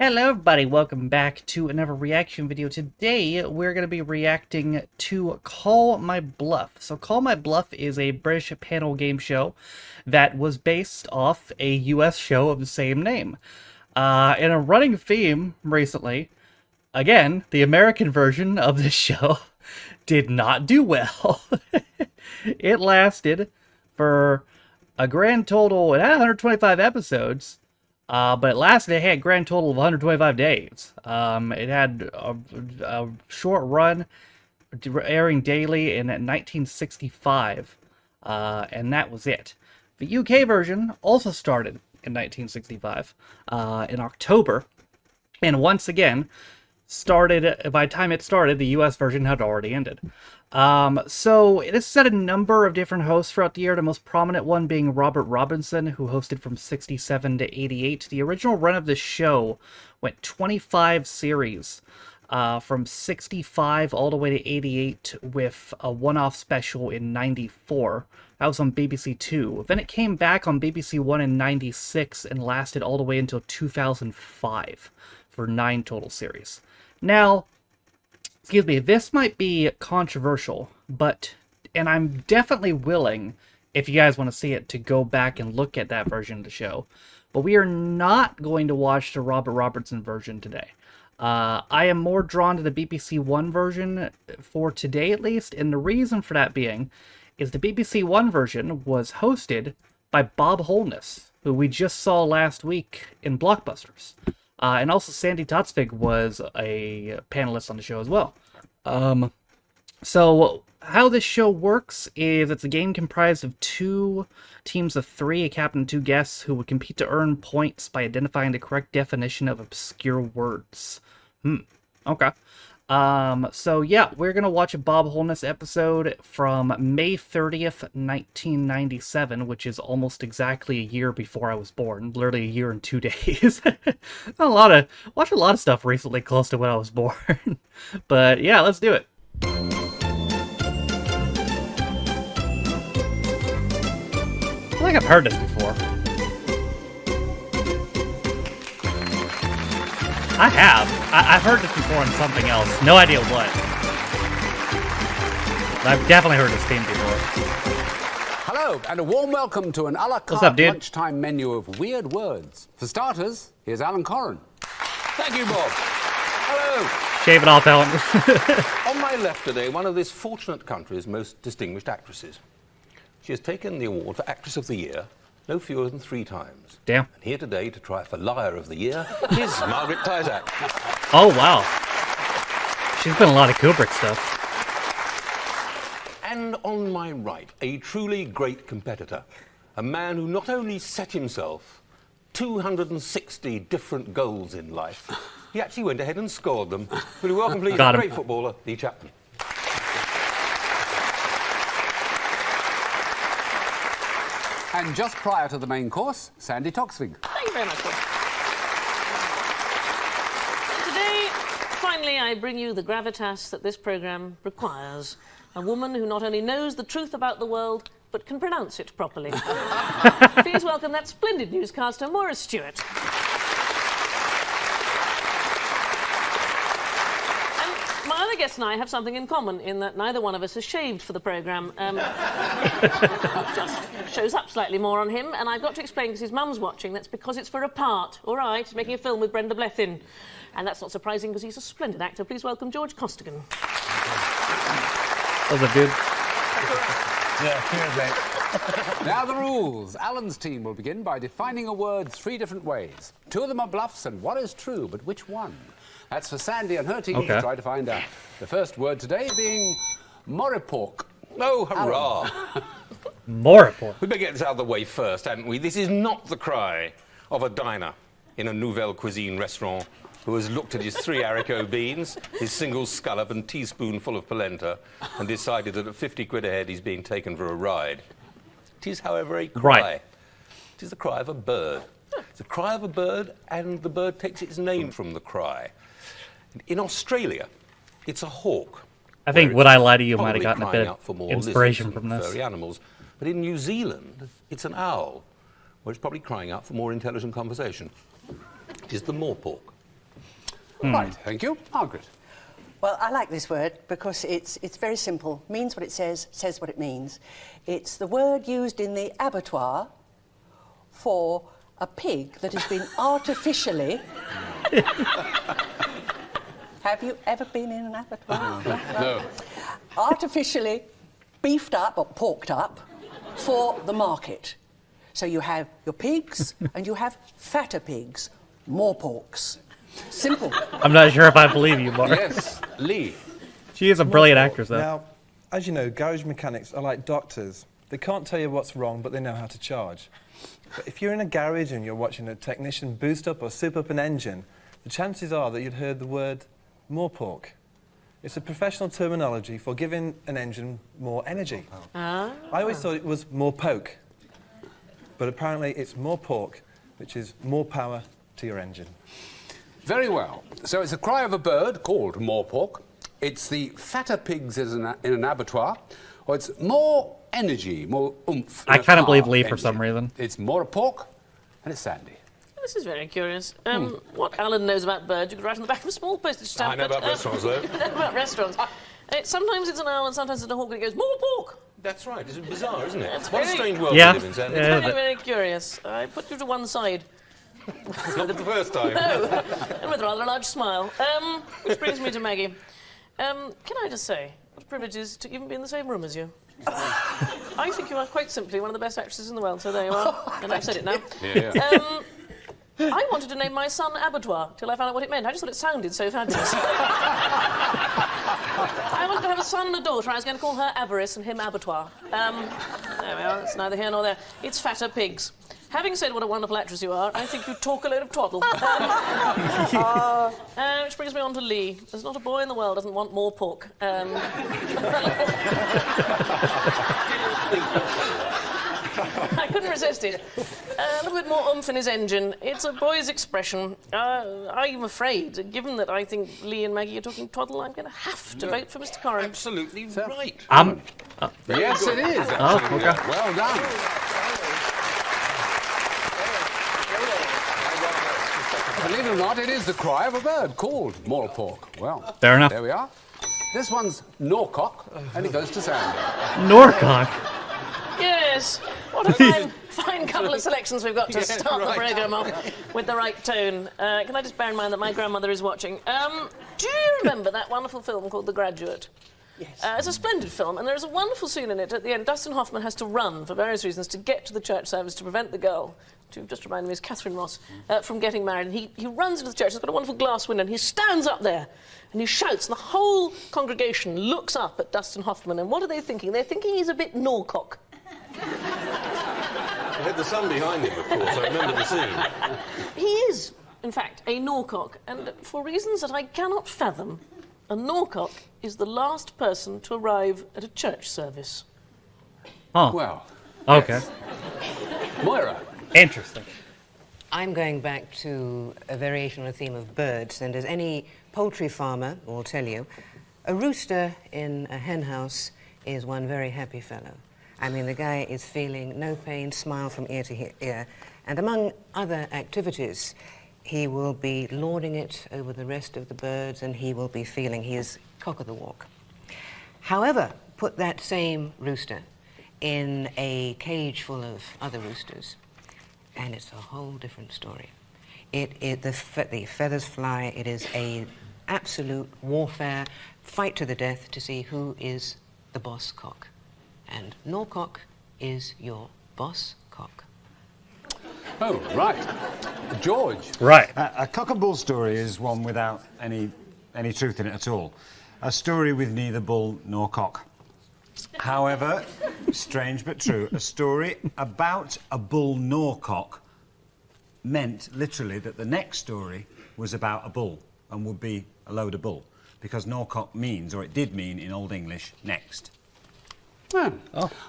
Hello everybody, welcome back to another reaction video. Today we're going to be reacting to Call My Bluff. So Call My Bluff is a British panel game show that was based off a US show of the same name. In a running theme recently, again, the American version of this show did not do well. It lasted for a grand total, it had 125 episodes. But it lasted, it had a grand total of 125 days. It had a short run, airing daily in 1965, and that was it. The UK version also started in 1965, in October, and once again, by the time it started, the US version had already ended. So it has set a number of different hosts throughout the year, the most prominent one being Robert Robinson, who hosted from 67 to 88. The original run of the show went 25 series, from 65 all the way to 88, with a one-off special in 94. That was on BBC Two. Then it came back on BBC One in 96 and lasted all the way until 2005 for 9 total series. Now, excuse me, this might be controversial, and I'm definitely willing, if you guys want to see it, to go back and look at that version of the show. But we are not going to watch the Robert Robertson version today. I am more drawn to the BBC One version for today, at least, and the reason for that being is the BBC One version was hosted by Bob Holness, who we just saw last week in Blockbusters. And also Sandy Totsvig was a panelist on the show as well. So how this show works is it's a game comprised of 2 teams of 3, a captain and 2 guests, who would compete to earn points by identifying the correct definition of obscure words. Okay. So yeah, we're gonna watch a Bob Holness episode from May 30th, 1997, which is almost exactly a year before I was born. Literally a year and 2 days. Watched a lot of stuff recently close to when I was born. But yeah, let's do it. I feel like I've heard this before. I have. I've heard this before on something else. No idea what. I've definitely heard this theme before. Hello, and a warm welcome to an a la carte lunchtime menu of weird words. For starters, here's Alan Corran. Thank you, Bob. Hello. Shave it off, Alan. On my left today, one of this fortunate country's most distinguished actresses. She has taken the award for Actress of the Year no fewer than 3 times. Damn. And here today to try for Liar of the Year is Margaret Tyzak. Oh, wow. She's been in a lot of Kubrick stuff. And on my right, a truly great competitor. A man who not only set himself 260 different goals in life, he actually went ahead and scored them. Will you welcome, please, a great footballer, Lee Chapman. And just prior to the main course, Sandy Toksvig. Thank you very much, Bob. Today, finally, I bring you the gravitas that this programme requires. A woman who not only knows the truth about the world, but can pronounce it properly. Please welcome that splendid newscaster, Maurice Stewart. My other guest and I have something in common in that neither one of us has shaved for the programme. Just shows up slightly more on him, and I've got to explain because his mum's watching, that's because it's for a part. All right, he's making a film with Brenda Blethyn. And that's not surprising because he's a splendid actor. Please welcome George Costigan. That was a dude. Yeah, cheers, mate. Now the rules. Alan's team will begin by defining a word 3 different ways. 2 of them are bluffs and 1 is true, but which one? That's for Sandy and her team to try to find out. The first word today being Morepork. Oh, hurrah! Morepork. We better get this out of the way first, hadn't we? This is not the cry of a diner in a nouvelle cuisine restaurant who has looked at his 3 haricot beans, his single scallop and teaspoonful of polenta, and decided that at 50 quid a head he's being taken for a ride. It is, however, a cry. Right. It is the cry of a bird. It's the cry of a bird, and the bird takes its name from the cry. In Australia, it's a hawk. I think Would I Lie to You might have gotten a bit of of inspiration from this. Furry animals. But in New Zealand, it's an owl, where it's probably crying out for more intelligent conversation. It is the Morepork. Right, thank you. Margaret. Well, I like this word because it's very simple. Means what it says what it means. It's the word used in the abattoir for a pig that has been artificially... Have you ever been in an abattoir? No. Artificially beefed up or porked up for the market. So you have your pigs and you have fatter pigs, Moreporks. Simple. I'm not sure if I believe you, Mark. Yes, Lee. She is a brilliant actress, though. Now, as you know, garage mechanics are like doctors. They can't tell you what's wrong, but they know how to charge. But if you're in a garage and you're watching a technician boost up or soup up an engine, the chances are that you'd heard the word Morepork. It's a professional terminology for giving an engine more energy. I always thought it was more poke, but apparently it's more pork, which is more power to your engine. Very well. So it's a cry of a bird called Morepork. It's the fatter pigs in an abattoir, or it's more energy, more oomph. I kind of believe Lee for some reason. It's Morepork, and it's Sandy. This is very curious. What Alan knows about birds, you could write on the back of a small postage stamp. I know about restaurants, though. About restaurants. Sometimes it's an owl and sometimes it's a hawk and it goes, Morepork! That's right. It's bizarre, isn't it? That's What a very- strange world Yeah. we live in, Sandy. Yeah. Very, very curious. I put you to one side. It's not the first time. And with a rather large smile. Which brings me to Maggie. Can I just say, what a privilege it is to even be in the same room as you. I think you are quite simply one of the best actresses in the world, so there you are. And I've said it now. Yeah. I wanted to name my son Abattoir till I found out what it meant. I just thought it sounded so fabulous. I wanted to have a son and a daughter. I was going to call her Avarice and him Abattoir. There we are. It's neither here nor there. It's fatter pigs. Having said what a wonderful actress you are, I think you talk a load of twaddle. Which brings me on to Lee. There's not a boy in the world doesn't want more pork. I couldn't resist it. A little bit more oomph in his engine. It's a boy's expression. I'm afraid, given that I think Lee and Maggie are talking twaddle, I'm going to have to vote for Mr. Corrin. Absolutely right. Yes, it is. Oh, okay. Well done. Believe it or not, it is the cry of a bird called Morepork. Well, Fair enough. there we are. This one's Norcock, and it goes to Sandy. Norcock. Yes, what a fine couple of selections we've got to start the programme off with the right tone. Can I just bear in mind that my grandmother is watching? Do you remember that wonderful film called The Graduate? Yes. It's a splendid film, and there's a wonderful scene in it. At the end, Dustin Hoffman has to run, for various reasons, to get to the church service to prevent the girl, to just remind me is Catherine Ross, from getting married. And he runs into the church, it's got a wonderful glass window, and he stands up there, and he shouts, and the whole congregation looks up at Dustin Hoffman, and what are they thinking? They're thinking he's a bit Norcock. I had the sun behind him, of course. I remember the scene. He is, in fact, a Norcock, and for reasons that I cannot fathom, a Norcock is the last person to arrive at a church service. Oh, Well, okay. Moira. Interesting. I'm going back to a variation on the theme of birds, and as any poultry farmer will tell you, a rooster in a hen house is one very happy fellow. I mean, the guy is feeling no pain, smile from ear to ear, and among other activities, he will be lording it over the rest of the birds, and he will be feeling he is cock of the walk. However, put that same rooster in a cage full of other roosters, and it's a whole different story. The feathers fly. It is a absolute warfare, fight to the death to see who is the boss cock. And Norcock is your boss cock. Oh, right. George. Right. A cock and bull story is one without any truth in it at all. A story with neither bull nor cock. However, strange but true, a story about a bull nor cock meant literally that the next story was about a bull and would be a load of bull, because Norcock means, or it did mean in Old English, next. Oh.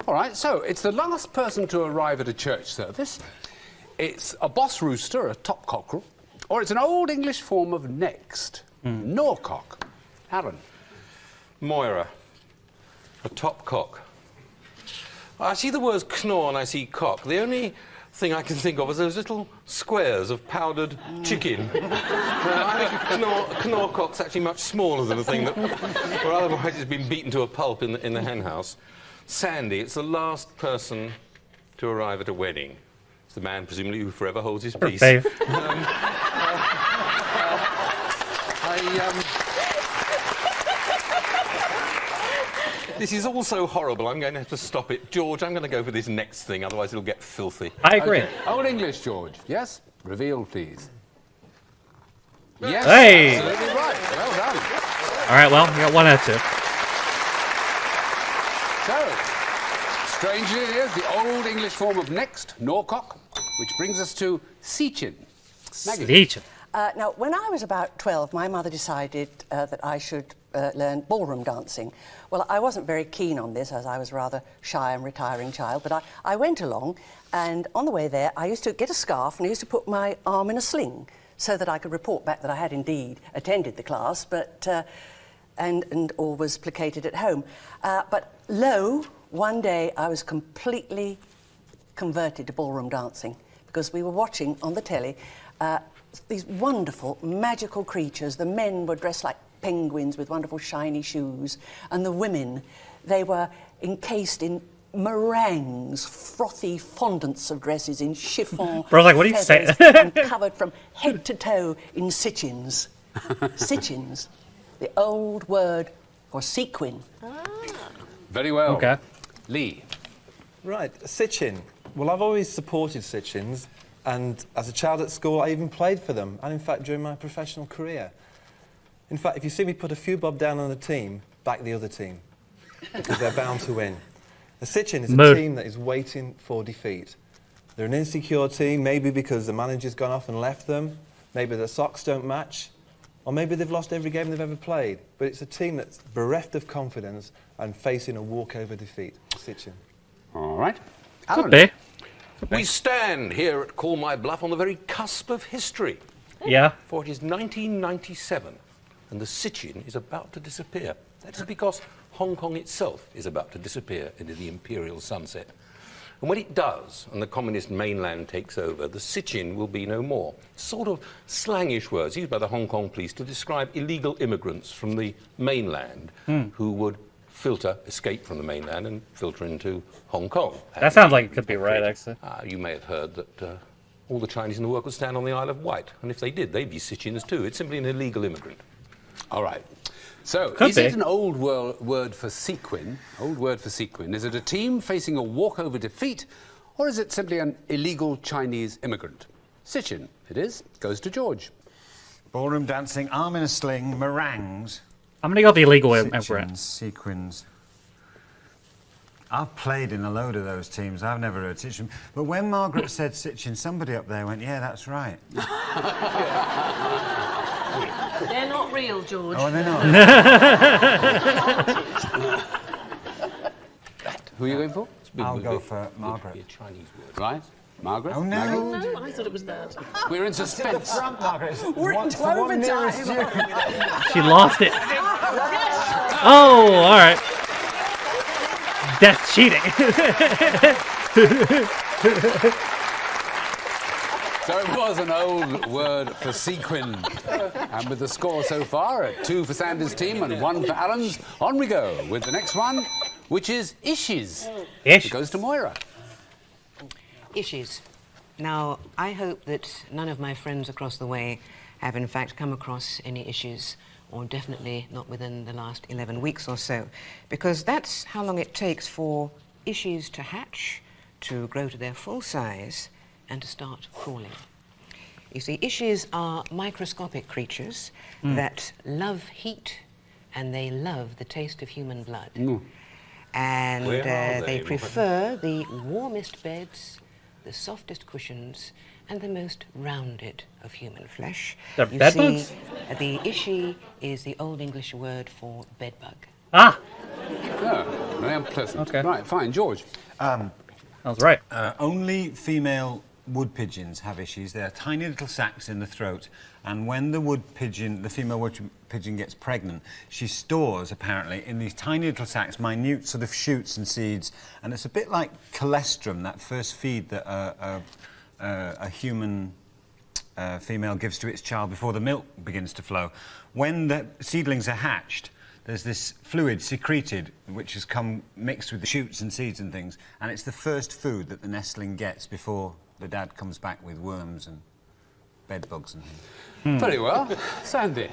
All right, so it's the last person to arrive at a church service. It's a boss rooster, a top cockerel, or it's an Old English form of next. Norcock. Alan. Moira. A top cock. I see the words knorr and I see cock. The only thing I can think of is those little squares of powdered chicken. Now, Knorcock's actually much smaller than the thing that, or otherwise it's been beaten to a pulp in the hen house. Sandy, it's the last person to arrive at a wedding. It's the man, presumably, who forever holds his peace. This is all so horrible, I'm going to have to stop it. George, I'm going to go for this next thing, otherwise it'll get filthy. I agree. Okay. Old English, George. Yes? Reveal, please. Yes, Hey! absolutely right. Well done. All right, well, you got 1 out of 2. So, strangely it is, the Old English form of next, Norcock, which brings us to Sitchin. Maggie. Sitchin. Now, when I was about 12, my mother decided that I should learn ballroom dancing. Well, I wasn't very keen on this, as I was a rather shy and retiring child, but I went along, and on the way there, I used to get a scarf, and I used to put my arm in a sling so that I could report back that I had indeed attended the class, but and all was placated at home. But lo, one day I was completely converted to ballroom dancing, because we were watching on the telly these wonderful, magical creatures. The men were dressed like penguins with wonderful shiny shoes, and the women, they were encased in meringues, frothy fondants of dresses in chiffon. Bro, like, what do you say? And covered from head to toe in sitchins. Sitchins, the old word for sequin. Very well. Okay. Lee. Right, Sitchin. Well, I've always supported Sitchins, and as a child at school, I even played for them, and in fact, during my professional career. In fact, if you see me put a few bob down on the team, back the other team, because they're bound to win. The Sitchin is a team that is waiting for defeat. They're an insecure team, maybe because the manager's gone off and left them, maybe their socks don't match, or maybe they've lost every game they've ever played. But it's a team that's bereft of confidence and facing a walkover defeat. Sitchin. All right. Could be. We stand here at Call My Bluff on the very cusp of history. Yeah. For it is 1997, and the Sitchin is about to disappear. That is because Hong Kong itself is about to disappear into the imperial sunset. And when it does, and the communist mainland takes over, the Sitchin will be no more. Sort of slangish words used by the Hong Kong police to describe illegal immigrants from the mainland who would escape from the mainland and filter into Hong Kong. That sounds like it could be right, actually. You may have heard that all the Chinese in the world would stand on the Isle of Wight, and if they did, they'd be Sitchins too. It's simply an illegal immigrant. All right. So, is it an old word for sequin? Old word for sequin. Is it a team facing a walkover defeat, or is it simply an illegal Chinese immigrant? Sitchin, it is. Goes to George. Ballroom dancing, arm in a sling, meringues. I'm going to go with the illegal immigrant. Sequins. I've played in a load of those teams. I've never heard Sitchin. But when Margaret said Sitchin, somebody up there went, yeah, that's right. They're not real, George. Oh, they're not? Who are you going for? I'll go for Margaret. A Chinese word. Right. Margaret? Oh, no. No, I thought it was that. We're in suspense. Front, Margaret. We're into overtime. She lost it. Oh, all right. Death cheating. So it was an old word for sequin. And with the score so far at 2 for Sandy's team and 1 for Alan's, on we go with the next one, which is Ishies. Ish. It goes to Moira. Ishies. Now, I hope that none of my friends across the way have in fact come across any issues, or definitely not within the last 11 weeks or so, because that's how long it takes for ishies to hatch, to grow to their full size, and to start crawling. You see, ishies are microscopic creatures that love heat, and they love the taste of human blood. And Where are they they? prefer the warmest beds, the softest cushions, and the most rounded of human flesh. They're You bedbugs? see, the ishi is the Old English word for bedbug. Ah, Oh, very unpleasant. Okay. Right, fine. George. that was right. Only female wood pigeons have issues. They're tiny little sacs in the throat, and when the female wood pigeon gets pregnant, she stores, apparently, in these tiny little sacs, minute sort of shoots and seeds, and it's a bit like colostrum, that first feed that a human female gives to its child before the milk begins to flow. When the seedlings are hatched, there's this fluid secreted which has come mixed with the shoots and seeds and things, and it's the first food that the nestling gets before the dad comes back with worms and bed bugs and things. Very well. Sandy.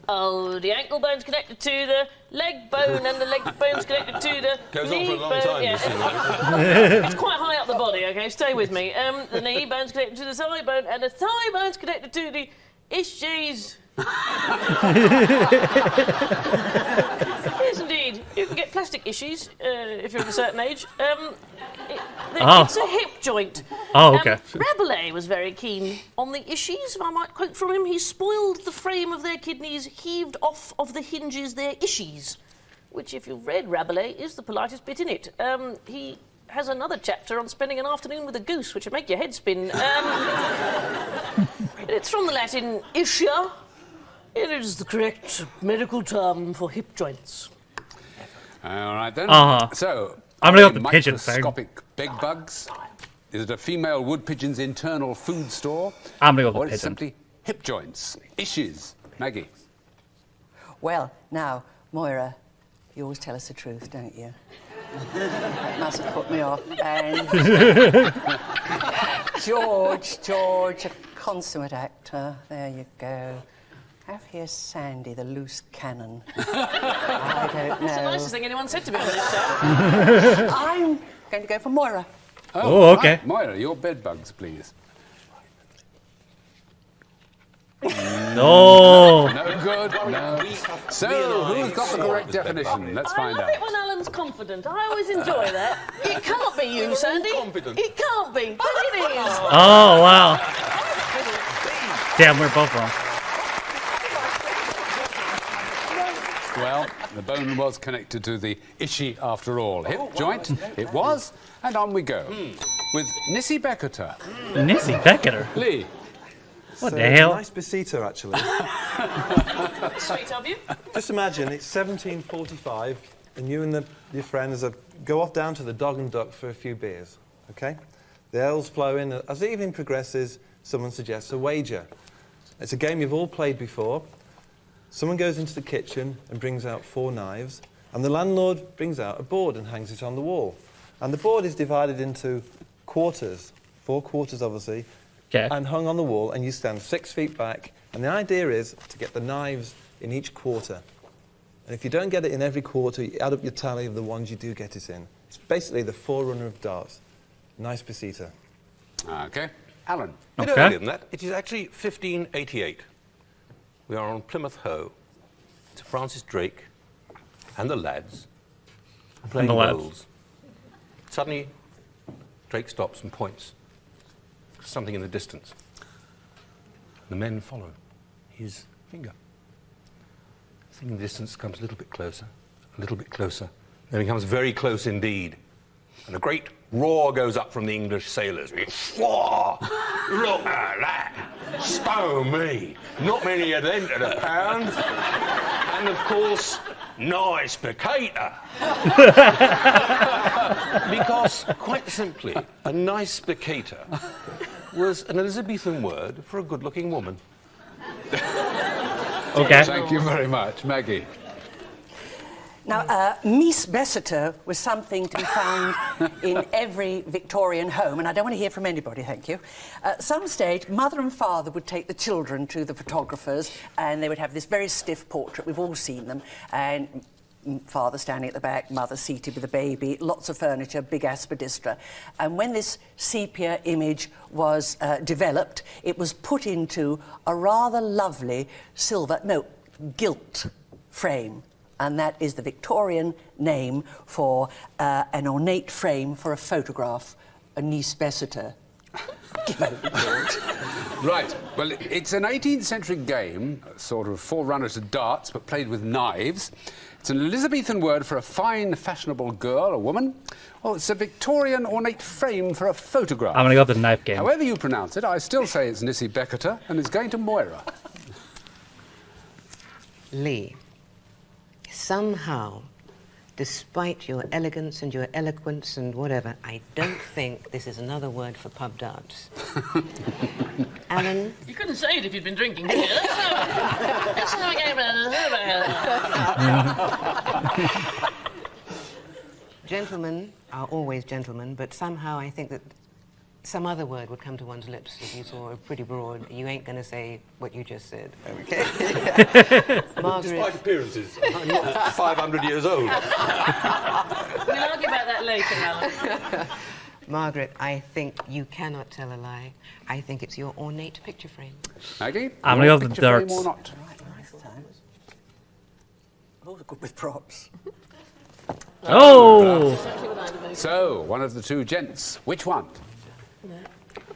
Oh, the ankle bone's connected to the leg bone, and the leg bone's connected to the Goes on knee for a long bone. time, Yeah. this thing. It's quite high up the body, OK? Stay with me. The knee bone's connected to the thigh bone, and the thigh bone's connected to the Ishies. Yes, indeed. You can get plastic issues if you're of a certain age. It's a hip joint. Oh, okay. Rabelais was very keen on the ishies, if I might quote from him. He spoiled the frame of their kidneys, heaved off of the hinges their ishies, which, if you've read Rabelais, is the politest bit in it. He has another chapter on spending an afternoon with a goose, which would make your head spin. It's from the Latin ischia. It is the correct medical term for hip joints. All right, then. So, I'm gonna go with the pigeon thing. Microscopic bed bugs. Is it a female wood pigeon's internal food store? I'm gonna go Or with the it's pigeon. simply hip joints. Issues. Maggie. Well, now, Moira, you always tell us the truth, don't you? That must have put me off. And George, a consummate actor. There you go. Have here Sandy, the loose cannon. I don't know. It's the nicest thing anyone said to me on this show. I'm going to go for Moira. Oh, okay. Right. Moira, your bed bugs, please. No. No good. No. So, who's got the correct definition? Let's find I love out. it when Alan's confident. I always enjoy that. It can't be you, Sandy. confident. It can't be, but it is. Oh, wow. Damn, we're both wrong. Well, the bone was connected to the Ishi after all. Hip joint, it was, and on we go. With Nicebecetur. Nicebecetur? Lee. What the hell? Nicebecetur, actually. Sweet of you. Just imagine it's 1745 and you and your friends go off down to the Dog and Duck for a few beers, okay? The ale's flowing. As the evening progresses, someone suggests a wager. It's a game you've all played before. Someone goes into the kitchen and brings out 4 knives, and the landlord brings out a board and hangs it on the wall. And the board is divided into quarters, 4 quarters obviously, and hung on the wall, and you stand 6 feet back. And the idea is to get the knives in each quarter. And if you don't get it in every quarter, you add up your tally of the ones you do get it in. It's basically the forerunner of darts. Nicebecetur. Okay. Alan. A bit earlier than that. It is actually 1588. We are on Plymouth Hoe. It's Francis Drake and the lads playing bowls. Suddenly, Drake stops and points something in the distance. The men follow his finger. The thing in the distance comes a little bit closer, then it becomes very close indeed. And a great roar goes up from the English sailors. Whoa! Look at that! Stow me! Not many had entered a pound. And of course, Nicebecetur. Because, quite simply, a Nicebecetur was an Elizabethan word for a good-looking woman. Okay. Thank you very much. Maggie. Now, Nicebecetur was something to be found in every Victorian home, and I don't want to hear from anybody, thank you. At some stage, mother and father would take the children to the photographers, and they would have this very stiff portrait. We've all seen them, and father standing at the back, mother seated with a baby, lots of furniture, big aspidistra. And when this sepia image was developed, it was put into a rather lovely gilt frame. And that is the Victorian name for an ornate frame for a photograph, a Nicebecetur. Right. Well, it's an 18th century game, sort of forerunner to darts, but played with knives. It's an Elizabethan word for a fine, fashionable girl, a woman. Well, it's a Victorian ornate frame for a photograph. I'm going to go with the knife game. However you pronounce it, I still say it's Nicebecetur, and it's going to Moira. Lee, somehow despite your elegance and your eloquence and whatever, I don't think this is another word for pub dance. Alan? You couldn't say it if you'd been drinking, could you? Let's have a game. Gentlemen are always gentlemen, but somehow I think that some other word would come to one's lips if you saw a pretty broad. You ain't going to say what you just said. Okay. Margaret. Despite appearances, I'm not 500 years old. We'll argue about that later, Alan. Margaret, I think you cannot tell a lie. I think it's your ornate picture frame. Maggie? I'm going to go with the picture frame darts. or not? Right, nice time. I'm also good with props. Oh! So, one of the two gents. Which one?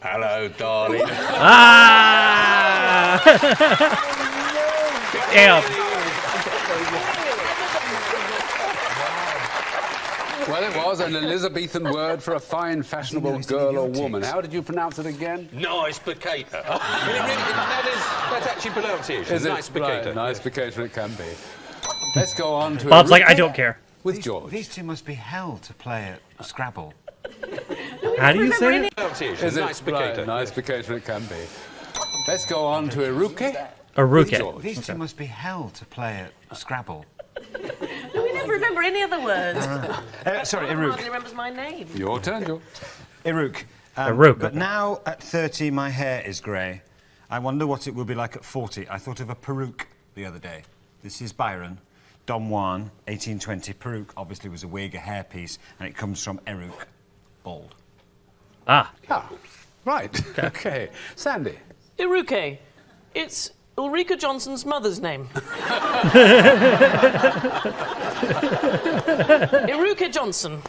Hello, darling. Ah! Damn. Well, it was an Elizabethan word for a fine, fashionable girl or woman. How did you pronounce it again? Nicebecetur. That's actually pronunciation. Is it? Nicebecetur. Right, Nicebecetur it can be. Let's go on to Bob's like, Eruke I don't care. with George. These two must be hell to play at Scrabble. How do you say it? Pronunciation. Is it? Nicebecetur. Right, Nicebecetur it can be. Let's go on to Eruke. Eruke. These two must be hell to play at Scrabble. We never remember any other words. Sorry, Hardly Eruke. remembers my name. Your turn, George. Eruke. Eruke. But now, at 30, my hair is grey. I wonder what it will be like at 40. I thought of a peruke the other day. This is Byron. Don Juan, 1820. Peruke obviously was a wig, a hairpiece, and it comes from Eruke, bald. Ah. Ah, right. Okay. Sandy. Eruke. It's Ulrika Johnson's mother's name. Eruke Johnson.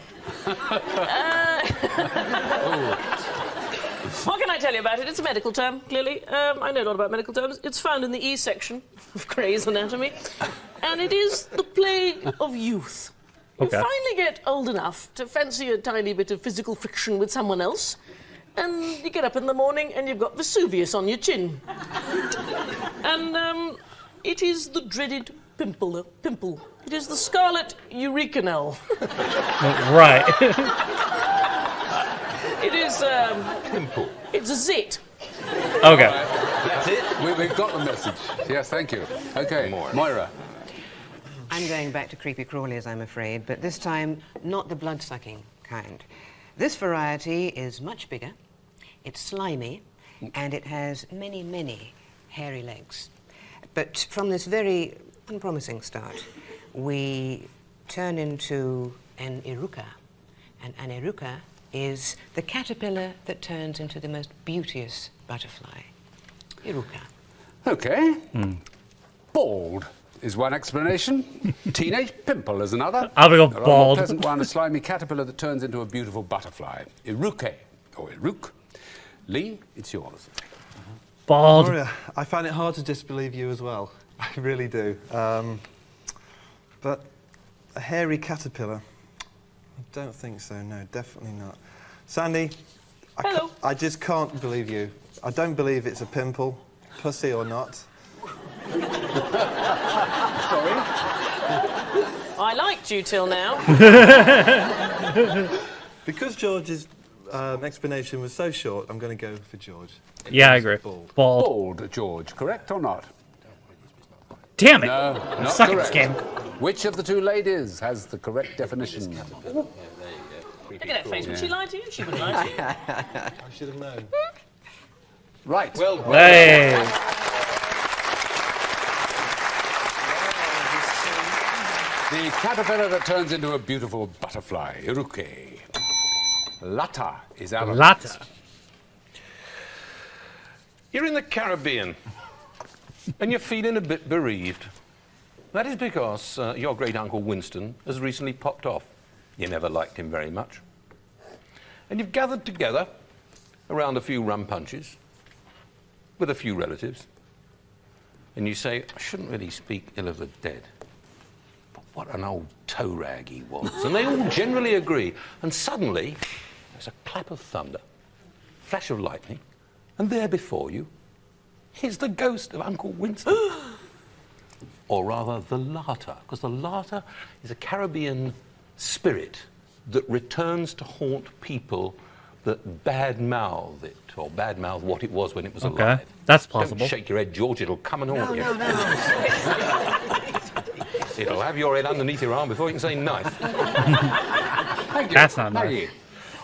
What can I tell you about it? It's a medical term, clearly. I know a lot about medical terms. It's found in the E section of Gray's Anatomy. And it is the plague of youth. You Okay. finally get old enough to fancy a tiny bit of physical friction with someone else, and you get up in the morning and you've got Vesuvius on your chin. And it is the dreaded pimple. It is the scarlet eurekanel. Right. It is pimple. It's a zit. Okay. That's it. We've got the message. Yes, thank you. Okay, Moira. I'm going back to creepy crawlies, I'm afraid, but this time not the blood-sucking kind. This variety is much bigger, it's slimy, and it has many, many hairy legs. But from this very unpromising start, we turn into an Eruke, and an Eruke is the caterpillar that turns into the most beauteous butterfly. Eruke. Okay. Bald is one explanation. Teenage pimple is another. I'll go There are bald. more pleasant one, a slimy caterpillar that turns into a beautiful butterfly. Eruke, or Eruke. Lee, it's yours. Bald. Moria, I find it hard to disbelieve you as well. I really do. But a hairy caterpillar? I don't think so, no, definitely not. Sandy, Hello. I just can't believe you. I don't believe it's a pimple, pussy or not. Sorry? I liked you till now. Because George's explanation was so short, I'm going to go for George. Yeah, I agree. Bald. Bald. Bald, George, correct or not? Damn it. No, I not suck at correct. this game. Which of the two ladies has the correct definition? Look at her face. Would she lie to you? She would lie to you. I should have known. Right. Well, Hey. The caterpillar that turns into a beautiful butterfly, Eruke. Latta is our Latt. you're in the Caribbean and you're feeling a bit bereaved. That is because your great uncle Winston has recently popped off. You never liked him very much. And you've gathered together around a few rum punches with a few relatives. And you say, I shouldn't really speak ill of the dead. But what an old toe rag he was. And they all generally agree. And suddenly, there's a clap of thunder, flash of lightning, and there before you, here's the ghost of Uncle Winston. or rather the Latta, because the Latta is a Caribbean spirit that returns to haunt people that bad-mouth it, or bad-mouth what it was when it was alive. That's possible. Don't shake your head, George, it'll come and haunt you. No. It'll have your head underneath your arm before you can say knife. Thank you. That's not Maggie. nice.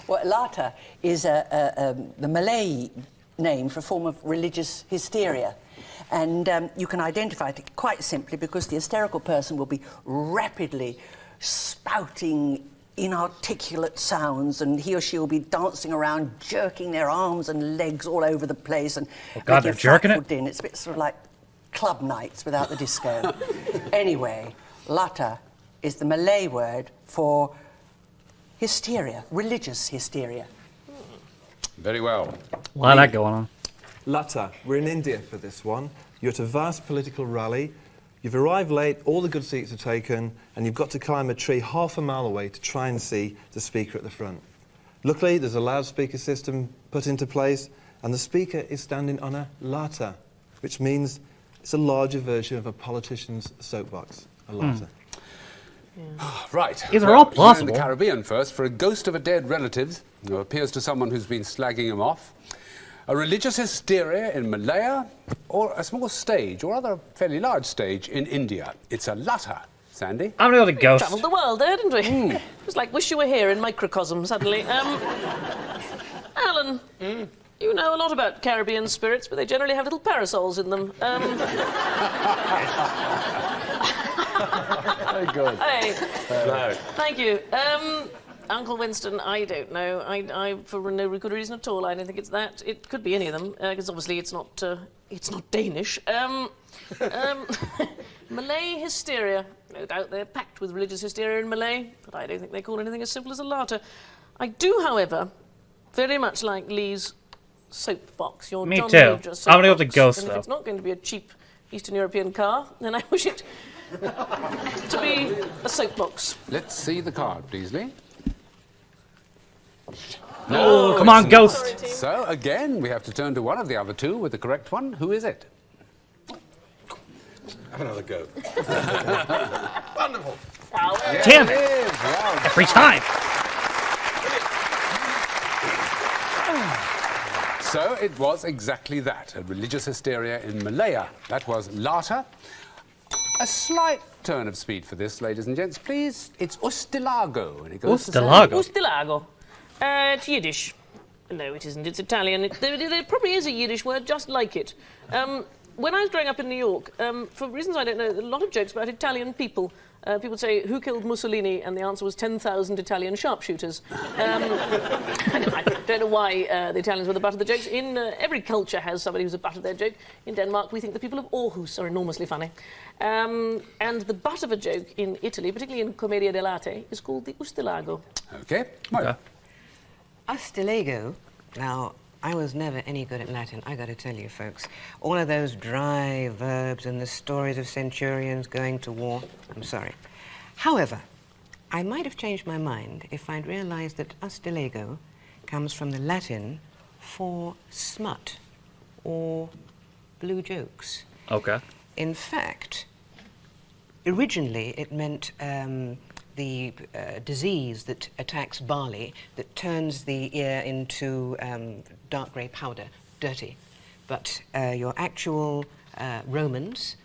Well, Latta is the Malay name for a form of religious hysteria. And you can identify it quite simply because the hysterical person will be rapidly spouting inarticulate sounds, and he or she will be dancing around, jerking their arms and legs all over the place. And God, they're jerking it? It's a bit sort of like club nights without the disco. Anyway, Latta is the Malay word for hysteria, religious hysteria. Very well. A lot of that going on. Latta, we're in India for this one. You're at a vast political rally. You've arrived late, all the good seats are taken, and you've got to climb a tree half a mile away to try and see the speaker at the front. Luckily, there's a loudspeaker system put into place, and the speaker is standing on a latta, which means it's a larger version of a politician's soapbox, a latta. Right. These are all we're in plausible. the Caribbean first for a ghost of a dead relative who appears to someone who's been slagging him off. A religious hysteria in Malaya, or a small stage, or rather a fairly large stage in India. It's a latta. Sandy? I'm gonna go with ghost. Travelled the world there, didn't we? It was like Wish You Were Here in microcosm suddenly. Alan, you know a lot about Caribbean spirits, but they generally have little parasols in them. Very good. Hey, No. thank you. Uncle Winston, I don't know. I for no good reason at all, I don't think it's that. It could be any of them, because obviously it's not Danish. Malay hysteria. No doubt they're packed with religious hysteria in Malay, but I don't think they call anything as simple as a latta. I do, however, very much like Lee's soapbox. Your Me John too. Major I'm gonna go with the soapbox. ghost, And though. if it's not going to be a cheap Eastern European car, then I wish it to be a soapbox. Let's see the card, please, Lee. Oh, come on, ghost. So, again, we have to turn to one of the other two with the correct one. Who is it? Have another go. Wonderful. Damn it. It is. Well, Every time. so it was exactly that, a religious hysteria in Malaya. That was Latta. A slight turn of speed for this, ladies and gents, please. It's Ustilago. And it goes to Ustilago. Ustilago. It's Yiddish. No, it isn't. It's Italian. There probably is a Yiddish word just like it. When I was growing up in New York, for reasons I don't know, a lot of jokes about Italian people. People say, who killed Mussolini? And the answer was 10,000 Italian sharpshooters. I don't know why the Italians were the butt of the jokes. In every culture has somebody who's the butt of their joke. In Denmark, we think the people of Aarhus are enormously funny. And the butt of a joke in Italy, particularly in Commedia dell'arte, is called the Ustilago. OK. Well, Ustilago. Now, I was never any good at Latin, I got to tell you, folks. All of those dry verbs and the stories of centurions going to war, I'm sorry. However, I might have changed my mind if I'd realized that Ustilago comes from the Latin for smut or blue jokes. Okay. In fact, originally it meant the disease that attacks barley, that turns the ear into dark grey powder, dirty. But your actual Romans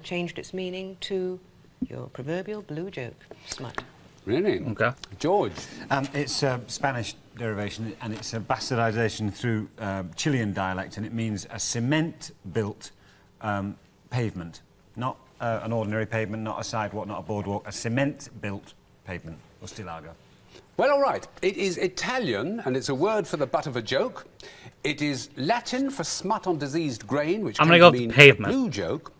changed its meaning to your proverbial blue joke, smut. really? Okay. George. It's a Spanish derivation, and it's a bastardization through Chilean dialect, and it means a cement-built pavement, not an ordinary pavement, not a sidewalk, not a boardwalk, a cement-built pavement, Ustilago. Well, all right. It is Italian, and it's a word for the butt of a joke. It is Latin for smut on diseased grain, which I'm can gonna go with mean pavement. blue joke.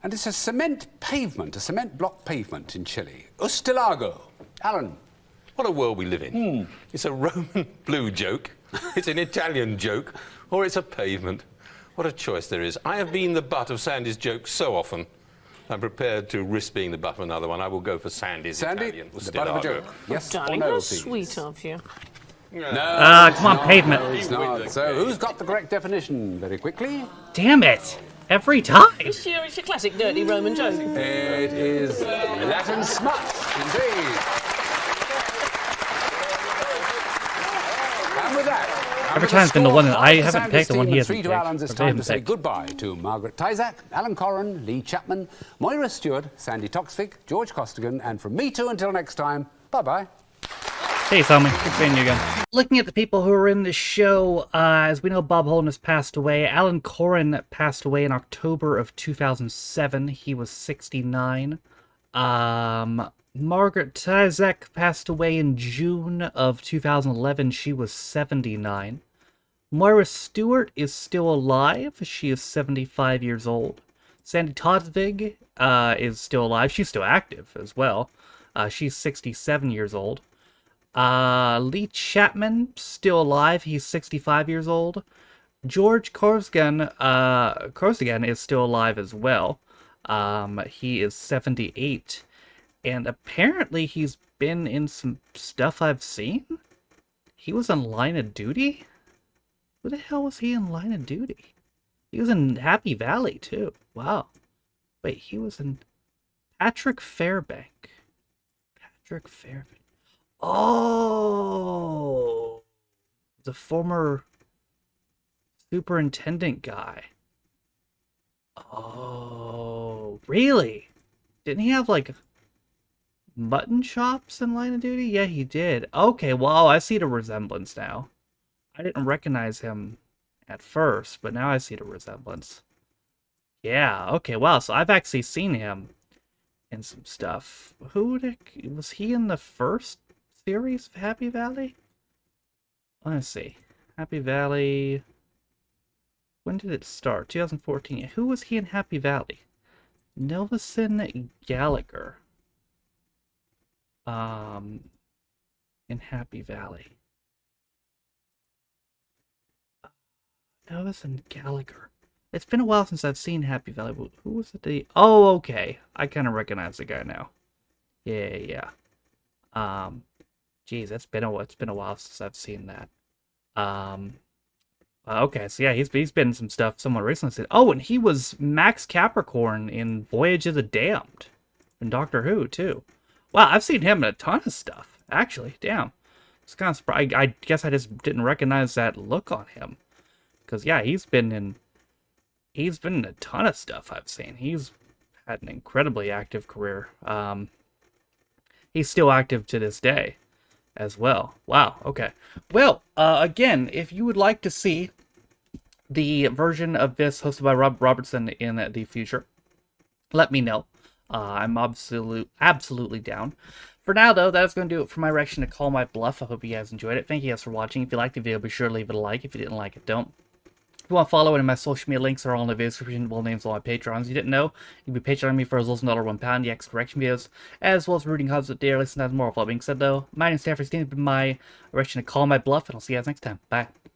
And it's a cement pavement, a cement block pavement in Chile. Ustilago. Alan. What a world we live in. It's a Roman blue joke, it's an Italian joke, or it's a pavement. What a choice there is. I have been the butt of Sandy's joke so often. I'm prepared to risk being the butt of another one. I will go for Sandy's Sandy, Italian. the butt of a joke. Yes Darling, or no, how please? sweet of you. No. Come on, pavement. No, it's not. So who's got the correct definition? Very quickly. Damn it. Every time. It's your classic dirty Roman joke. It is Latin smut, indeed. And with that, every time it's been the one that I haven't picked, the one he hasn't 3 to picked. Alan's, it's or they time to haven't say picked. goodbye to Margaret Tyzak, Alan Corran, Lee Chapman, Moira Stewart, Sandy Toksvig, George Costigan, and from me too until next time, bye-bye. Hey, Tommy. Good seeing you again. Looking at the people who are in the show, as we know, Bob Holden has passed away. Alan Corran passed away in October of 2007. He was 69. Margaret Tyzak passed away in June of 2011. She was 79. Moira Stewart is still alive. She is 75 years old. Sandy Toksvig is still alive. She's still active as well. She's 67 years old. Lee Chapman, still alive. He's 65 years old. George Costigan is still alive as well. He is 78. And apparently he's been in some stuff I've seen. He was in Line of Duty? Who the hell was he in Line of Duty? He was in Happy Valley, too. Wow. Wait, he was in Patrick Fairbank. Patrick Fairbank. Oh! The former superintendent guy. Oh, really? Didn't he have, like, mutton chops in Line of Duty? Yeah, he did. Okay, well, I see the resemblance now. I didn't recognize him at first, but now I see the resemblance. Yeah, okay, wow, so I've actually seen him in some stuff. Was he in the first series of Happy Valley? Let's see. Happy Valley... When did it start? 2014. Who was he in Happy Valley? Nelson Gallagher. In Happy Valley. Nelson Gallagher. It's been a while since I've seen Happy Valley. Who was it? Oh, okay. I kind of recognize the guy now. Yeah. Geez, it's been a while since I've seen that. Okay, so yeah, he's been in some stuff somewhat recently. Oh, and he was Max Capricorn in Voyage of the Damned, and Doctor Who too. Wow, I've seen him in a ton of stuff. Actually, damn, it's kind of surprised. I guess I just didn't recognize that look on him, because yeah, he's been in a ton of stuff I've seen. He's had an incredibly active career. He's still active to this day as well. Wow, okay. Well, again, if you would like to see the version of this hosted by Rob Robertson in the future, let me know. I'm absolutely down. For now, though, that's going to do it for my reaction to Call My Bluff. I hope you guys enjoyed it. Thank you guys for watching. If you liked the video, be sure to leave it a like. If you didn't like it, don't. If you want to follow any of my social media links are all in the video description. Well, names all my Patrons. You didn't know, you can be Patreoning me for as low as £1, the X correction videos, as well as rooting hubs with dear listeners. More of all being said, though, my name's Stanford. It's been my reaction to Call My Bluff, and I'll see you guys next time. Bye.